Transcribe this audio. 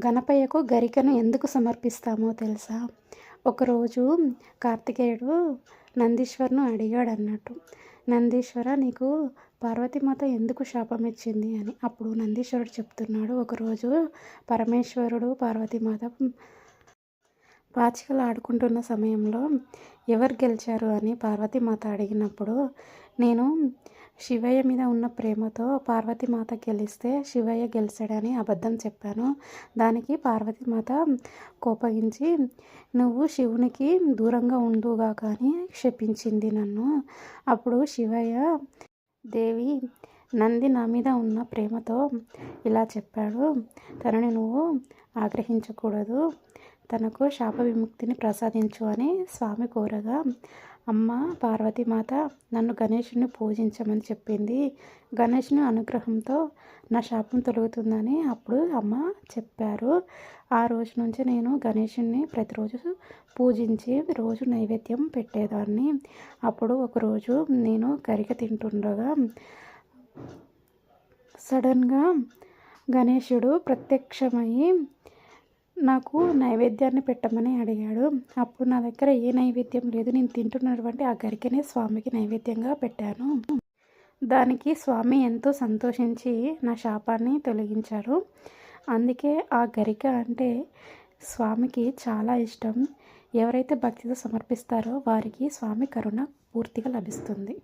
గణపయ్యకు గరికను ఎందుకు సమర్పిస్తామో తెలుసా? ఒకరోజు కార్తికేయుడు నందీశ్వరును అడిగాడన్నట్టు. నందీశ్వర, నీకు పార్వతీమాత ఎందుకు శాపం ఇచ్చింది అని. అప్పుడు నందీశ్వరుడు చెప్తున్నాడు, ఒకరోజు పరమేశ్వరుడు పార్వతీమాత పాచికలు ఆడుకుంటున్న సమయంలో ఎవరు గెలిచారు అని పార్వతీమాత అడిగినప్పుడు, నేను శివయ్య మీద ఉన్న ప్రేమతో పార్వతీమాత గెలిస్తే శివయ్య గెలిచాడని అబద్ధం చెప్పాను. దానికి పార్వతీమాత కోపగించి, నువ్వు శివునికి దూరంగా ఉండుగా కానీ శపించింది నన్ను. అప్పుడు శివయ్య, దేవి, నంది నా మీద ఉన్న ప్రేమతో ఇలా చెప్పాడు, తనని నువ్వు ఆగ్రహించకూడదు, తనకు శాప విముక్తిని ప్రసాదించు అని స్వామి కోరగా, అమ్మ పార్వతీమాత నన్ను గణేశుని పూజించమని చెప్పింది. గణేశుని అనుగ్రహంతో నా శాపం తొలగుతుందని అప్పుడు అమ్మ చెప్పారు. ఆ రోజు నుంచి నేను గణేశుని ప్రతిరోజు పూజించి రోజు నైవేద్యం పెట్టేదాన్ని. అప్పుడు ఒకరోజు నేను గరిక తింటుండగా సడన్గా గణేశుడు ప్రత్యక్షమయ్యి నాకు నైవేద్యాన్ని పెట్టమని అడిగాడు. అప్పుడు నా దగ్గర ఏ నైవేద్యం లేదు, నేను తింటున్నటువంటి ఆ గరికనే స్వామికి నైవేద్యంగా పెట్టాను. దానికి స్వామి ఎంతో సంతోషించి నా శాపాన్ని తొలగించారు. అందుకే ఆ గరిక అంటే స్వామికి చాలా ఇష్టం. ఎవరైతే భక్తితో సమర్పిస్తారో వారికి స్వామి కరుణ పూర్తిగా లభిస్తుంది.